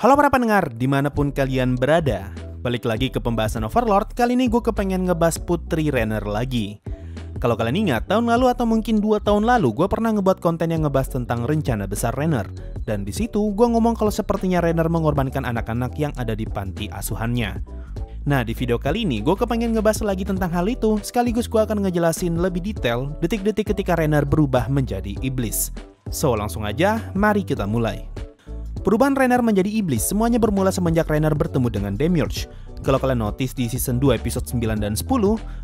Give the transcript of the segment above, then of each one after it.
Halo para pendengar, dimanapun kalian berada. Balik lagi ke pembahasan Overlord, kali ini gue kepengen ngebahas Putri Renner lagi. Kalau kalian ingat, tahun lalu atau mungkin 2 tahun lalu, gue pernah ngebuat konten yang ngebahas tentang rencana besar Renner. Dan di situ, gue ngomong kalau sepertinya Renner mengorbankan anak-anak yang ada di panti asuhannya. Nah, di video kali ini, gue kepengen ngebahas lagi tentang hal itu, sekaligus gue akan ngejelasin lebih detail detik-detik ketika Renner berubah menjadi iblis. So, langsung aja, mari kita mulai. Perubahan Renner menjadi iblis semuanya bermula semenjak Renner bertemu dengan Demiurge. Kalau kalian notice di season 2 episode 9 dan 10,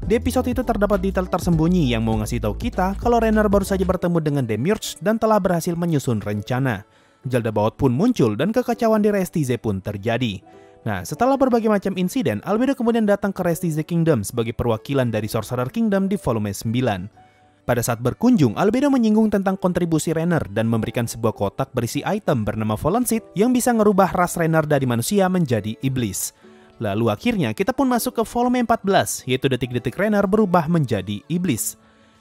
di episode itu terdapat detail tersembunyi yang mau ngasih tahu kita kalau Renner baru saja bertemu dengan Demiurge dan telah berhasil menyusun rencana. Jaldabaoth pun muncul dan kekacauan di Restize pun terjadi. Nah, setelah berbagai macam insiden, Albedo kemudian datang ke Restize Kingdom sebagai perwakilan dari Sorcerer Kingdom di volume 9. Pada saat berkunjung, Albedo menyinggung tentang kontribusi Renner dan memberikan sebuah kotak berisi item bernama Fallen Seed yang bisa ngerubah ras Renner dari manusia menjadi iblis. Lalu akhirnya kita pun masuk ke volume 14, yaitu detik-detik Renner berubah menjadi iblis.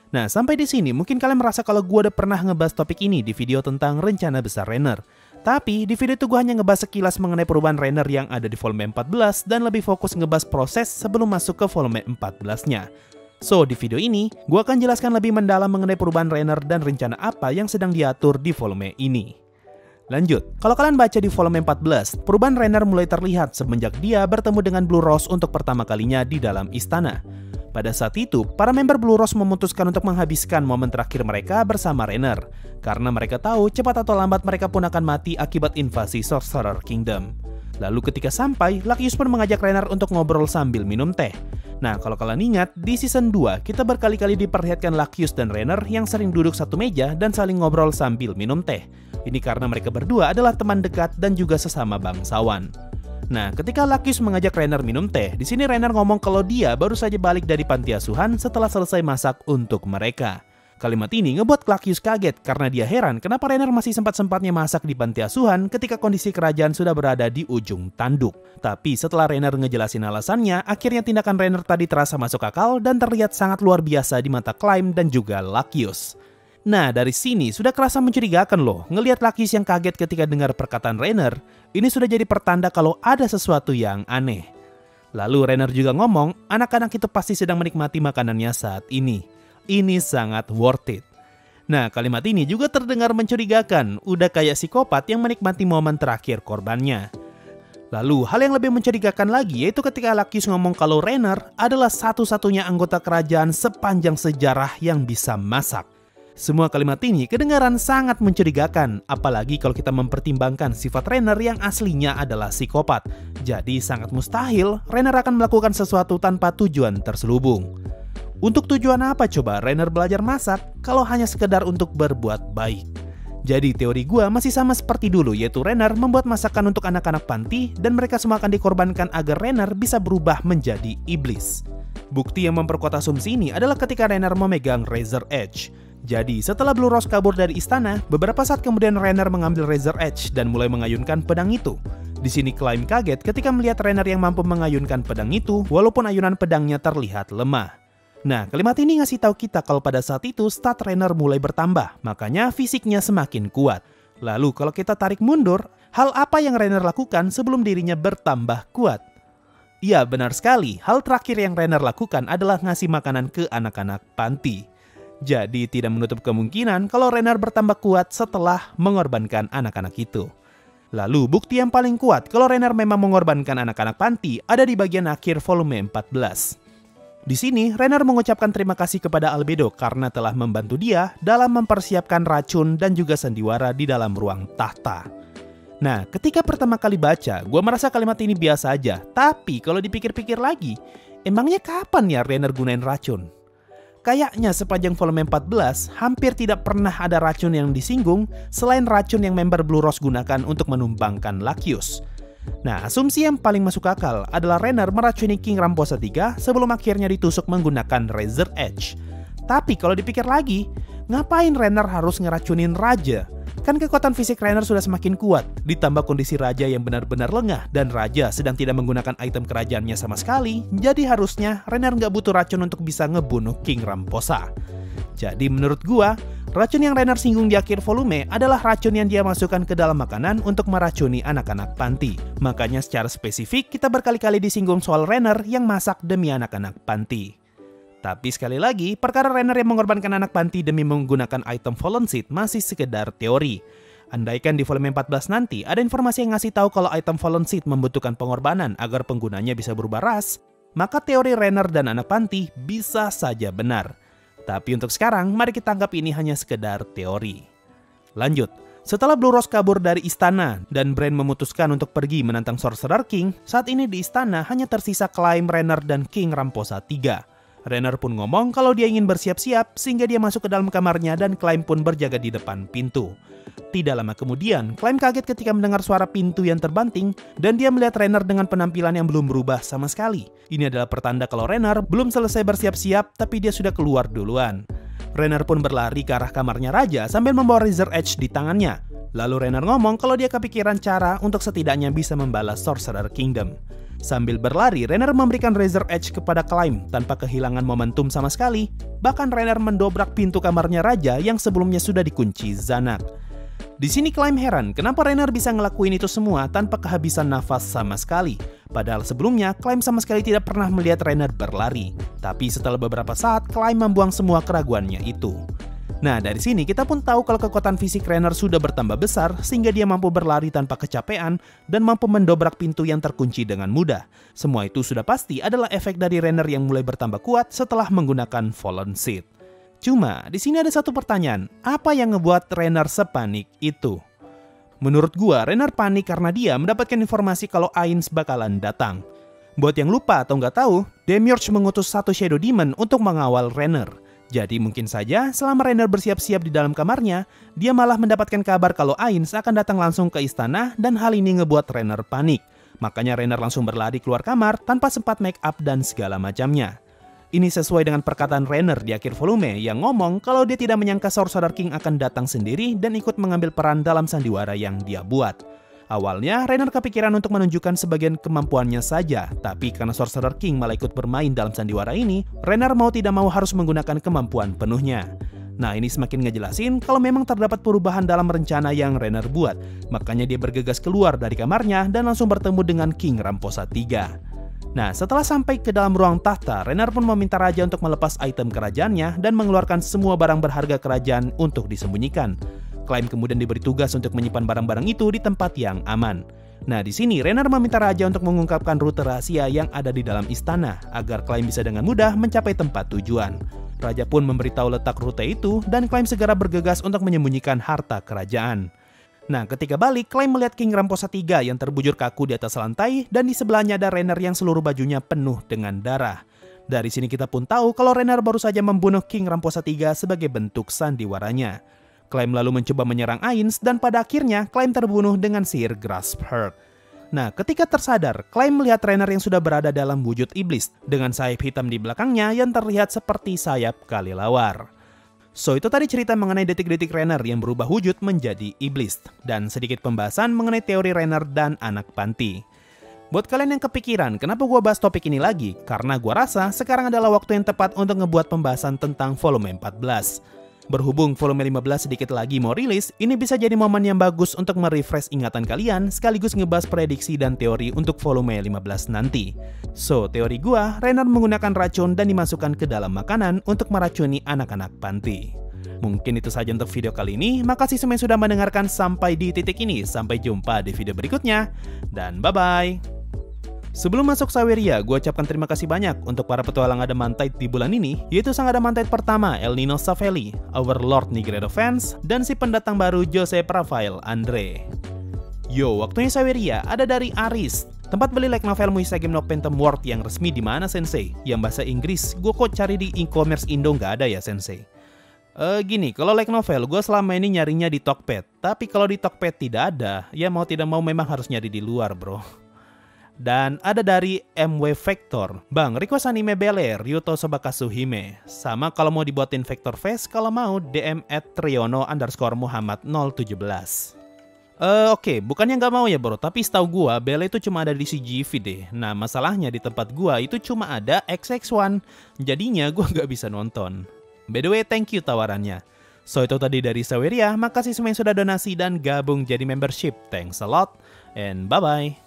Nah, sampai di sini mungkin kalian merasa kalau gue udah pernah ngebahas topik ini di video tentang rencana besar Renner. Tapi di video itu gue hanya ngebahas sekilas mengenai perubahan Renner yang ada di volume 14 dan lebih fokus ngebahas proses sebelum masuk ke volume 14-nya. So, di video ini, gue akan jelaskan lebih mendalam mengenai perubahan Renner dan rencana apa yang sedang diatur di volume ini. Lanjut, kalau kalian baca di volume 14, perubahan Renner mulai terlihat semenjak dia bertemu dengan Blue Rose untuk pertama kalinya di dalam istana. Pada saat itu, para member Blue Rose memutuskan untuk menghabiskan momen terakhir mereka bersama Renner, karena mereka tahu cepat atau lambat mereka pun akan mati akibat invasi Sorcerer Kingdom. Lalu ketika sampai, Lakius pun mengajak Renner untuk ngobrol sambil minum teh. Nah, kalau kalian ingat, di season 2, kita berkali-kali diperlihatkan Lakius dan Renner yang sering duduk satu meja dan saling ngobrol sambil minum teh. Ini karena mereka berdua adalah teman dekat dan juga sesama bangsawan. Nah, ketika Lakius mengajak Renner minum teh, di sini Renner ngomong kalau dia baru saja balik dari panti asuhan setelah selesai masak untuk mereka. Kalimat ini ngebuat Lakius kaget karena dia heran kenapa Renner masih sempat-sempatnya masak di panti asuhan ketika kondisi kerajaan sudah berada di ujung tanduk. Tapi setelah Renner ngejelasin alasannya, akhirnya tindakan Renner tadi terasa masuk akal dan terlihat sangat luar biasa di mata Climb dan juga Lakius. Nah, dari sini sudah kerasa mencurigakan loh, ngelihat Lakius yang kaget ketika dengar perkataan Renner, ini sudah jadi pertanda kalau ada sesuatu yang aneh. Lalu Renner juga ngomong, anak-anak itu pasti sedang menikmati makanannya saat ini. Ini sangat worth it. Nah, kalimat ini juga terdengar mencurigakan, udah kayak psikopat yang menikmati momen terakhir korbannya. Lalu, hal yang lebih mencurigakan lagi yaitu ketika Lakius ngomong kalau Renner adalah satu-satunya anggota kerajaan sepanjang sejarah yang bisa masak. Semua kalimat ini kedengaran sangat mencurigakan, apalagi kalau kita mempertimbangkan sifat Renner yang aslinya adalah psikopat. Jadi sangat mustahil Renner akan melakukan sesuatu tanpa tujuan terselubung. Untuk tujuan apa coba Renner belajar masak kalau hanya sekedar untuk berbuat baik? Jadi teori gua masih sama seperti dulu, yaitu Renner membuat masakan untuk anak-anak panti dan mereka semua akan dikorbankan agar Renner bisa berubah menjadi iblis. Bukti yang memperkuat asumsi ini adalah ketika Renner memegang Razor Edge. Jadi setelah Blue Rose kabur dari istana, beberapa saat kemudian Renner mengambil Razor Edge dan mulai mengayunkan pedang itu. Di sini Climb kaget ketika melihat Renner yang mampu mengayunkan pedang itu walaupun ayunan pedangnya terlihat lemah. Nah, kalimat ini ngasih tahu kita kalau pada saat itu stat Renner mulai bertambah, makanya fisiknya semakin kuat. Lalu kalau kita tarik mundur, hal apa yang Renner lakukan sebelum dirinya bertambah kuat? Iya, benar sekali. Hal terakhir yang Renner lakukan adalah ngasih makanan ke anak-anak panti. Jadi tidak menutup kemungkinan kalau Renner bertambah kuat setelah mengorbankan anak-anak itu. Lalu bukti yang paling kuat kalau Renner memang mengorbankan anak-anak panti ada di bagian akhir volume 14. Di sini, Renner mengucapkan terima kasih kepada Albedo karena telah membantu dia dalam mempersiapkan racun dan juga sandiwara di dalam ruang tahta. Nah, ketika pertama kali baca, gue merasa kalimat ini biasa aja. Tapi kalau dipikir-pikir lagi, emangnya kapan ya Renner gunain racun? Kayaknya sepanjang volume 14, hampir tidak pernah ada racun yang disinggung selain racun yang member Blue Rose gunakan untuk menumbangkan Lakius. Nah, asumsi yang paling masuk akal adalah Renner meracuni King Ramposa III sebelum akhirnya ditusuk menggunakan Razor Edge. Tapi kalau dipikir lagi, ngapain Renner harus ngeracunin raja? Kan kekuatan fisik Renner sudah semakin kuat, ditambah kondisi raja yang benar-benar lengah dan raja sedang tidak menggunakan item kerajaannya sama sekali, jadi harusnya Renner nggak butuh racun untuk bisa ngebunuh King Ramposa. Jadi menurut gua, racun yang Rainer singgung di akhir volume adalah racun yang dia masukkan ke dalam makanan untuk meracuni anak-anak panti. Makanya secara spesifik kita berkali-kali disinggung soal Rainer yang masak demi anak-anak panti. Tapi sekali lagi, perkara Rainer yang mengorbankan anak panti demi menggunakan item Fallen Seed masih sekedar teori. Andaikan di volume 14 nanti ada informasi yang ngasih tahu kalau item Fallen Seed membutuhkan pengorbanan agar penggunanya bisa berubah ras, maka teori Rainer dan anak panti bisa saja benar. Tapi untuk sekarang, mari kita anggap ini hanya sekedar teori. Lanjut, setelah Blue Rose kabur dari istana dan Bran memutuskan untuk pergi menantang Sorcerer King, saat ini di istana hanya tersisa Climb, Rainer, dan King Ramposa III. Rainer pun ngomong kalau dia ingin bersiap-siap sehingga dia masuk ke dalam kamarnya dan Climb pun berjaga di depan pintu. Tidak lama kemudian, Climb kaget ketika mendengar suara pintu yang terbanting dan dia melihat Rainer dengan penampilan yang belum berubah sama sekali. Ini adalah pertanda kalau Rainer belum selesai bersiap-siap tapi dia sudah keluar duluan. Rainer pun berlari ke arah kamarnya raja sambil membawa Razor Edge di tangannya. Lalu Rainer ngomong kalau dia kepikiran cara untuk setidaknya bisa membalas Sorcerer Kingdom. Sambil berlari, Rainer memberikan Razor Edge kepada Climb tanpa kehilangan momentum sama sekali. Bahkan Rainer mendobrak pintu kamarnya raja yang sebelumnya sudah dikunci Zanak. Di sini Climb heran kenapa Rainer bisa ngelakuin itu semua tanpa kehabisan nafas sama sekali. Padahal sebelumnya Climb sama sekali tidak pernah melihat Rainer berlari. Tapi setelah beberapa saat Climb membuang semua keraguannya itu. Nah, dari sini kita pun tahu kalau kekuatan fisik Rainer sudah bertambah besar sehingga dia mampu berlari tanpa kecapean dan mampu mendobrak pintu yang terkunci dengan mudah. Semua itu sudah pasti adalah efek dari Rainer yang mulai bertambah kuat setelah menggunakan Fallen Seed. Cuma, di sini ada satu pertanyaan, apa yang ngebuat Rainer sepanik itu? Menurut gua, Rainer panik karena dia mendapatkan informasi kalau Ainz bakalan datang. Buat yang lupa atau nggak tahu, Demiurge mengutus satu Shadow Demon untuk mengawal Rainer. Jadi mungkin saja selama Rainer bersiap-siap di dalam kamarnya, dia malah mendapatkan kabar kalau Ainz akan datang langsung ke istana dan hal ini ngebuat Rainer panik. Makanya Rainer langsung berlari keluar kamar tanpa sempat make up dan segala macamnya. Ini sesuai dengan perkataan Rainer di akhir volume yang ngomong kalau dia tidak menyangka Sorcerer King akan datang sendiri dan ikut mengambil peran dalam sandiwara yang dia buat. Awalnya, Rainer kepikiran untuk menunjukkan sebagian kemampuannya saja, tapi karena Sorcerer King malah ikut bermain dalam sandiwara ini, Rainer mau tidak mau harus menggunakan kemampuan penuhnya. Nah, ini semakin ngejelasin kalau memang terdapat perubahan dalam rencana yang Rainer buat, makanya dia bergegas keluar dari kamarnya dan langsung bertemu dengan King Ramposa III. Nah, setelah sampai ke dalam ruang tahta, Rainer pun meminta raja untuk melepas item kerajaannya dan mengeluarkan semua barang berharga kerajaan untuk disembunyikan. Climb kemudian diberi tugas untuk menyimpan barang-barang itu di tempat yang aman. Nah, di sini Rainer meminta raja untuk mengungkapkan rute rahasia yang ada di dalam istana agar Climb bisa dengan mudah mencapai tempat tujuan. Raja pun memberitahu letak rute itu dan Climb segera bergegas untuk menyembunyikan harta kerajaan. Nah, ketika balik, Climb melihat King Ramposa III yang terbujur kaku di atas lantai dan di sebelahnya ada Rainer yang seluruh bajunya penuh dengan darah. Dari sini kita pun tahu kalau Rainer baru saja membunuh King Ramposa III sebagai bentuk sandiwaranya. Climb lalu mencoba menyerang Ainz dan pada akhirnya Climb terbunuh dengan sihir Grasp Heart. Nah, ketika tersadar, Climb melihat Rainer yang sudah berada dalam wujud iblis dengan sayap hitam di belakangnya yang terlihat seperti sayap kelelawar. So, itu tadi cerita mengenai detik-detik Rainer yang berubah wujud menjadi iblis, dan sedikit pembahasan mengenai teori Rainer dan anak panti. Buat kalian yang kepikiran, kenapa gua bahas topik ini lagi? Karena gua rasa sekarang adalah waktu yang tepat untuk ngebuat pembahasan tentang volume 14. Berhubung volume 15 sedikit lagi mau rilis, ini bisa jadi momen yang bagus untuk merefresh ingatan kalian sekaligus ngebahas prediksi dan teori untuk volume 15 nanti. So, teori gua, Rainer menggunakan racun dan dimasukkan ke dalam makanan untuk meracuni anak-anak panti. Mungkin itu saja untuk video kali ini, makasih semua yang sudah mendengarkan sampai di titik ini. Sampai jumpa di video berikutnya, dan bye-bye! Sebelum masuk Saweria, gue ucapkan terima kasih banyak untuk para petualang Adamantite di bulan ini, yaitu sang Adamantite pertama El Nino Savelli, Overlord Nigredo Fans, dan si pendatang baru Joseph Rafael Andre. Yo, waktunya Saweria ada dari Aris, tempat beli light novel Muisagem no Phantom World yang resmi di mana Sensei? Yang bahasa Inggris, gue kok cari di e-commerce Indo nggak ada ya Sensei? Gini, kalau light novel gue selama ini nyarinya di Tokped, tapi kalau di Tokped tidak ada, ya mau tidak mau memang harus nyari di luar bro. Dan ada dari MW Vector, Bang, request anime Bel-Air, Ryuto Sobakasu Hime. Sama kalau mau dibuatin Vector Face, kalau mau DM @triono_Muhammad017. Oke, bukannya nggak mau ya bro, tapi setahu gua Bel itu cuma ada di CGV deh. Nah, masalahnya di tempat gua itu cuma ada XX1, jadinya gua nggak bisa nonton. By the way, thank you tawarannya. So itu tadi dari Saweria, makasih semua yang sudah donasi dan gabung jadi membership. Thanks a lot, and bye-bye.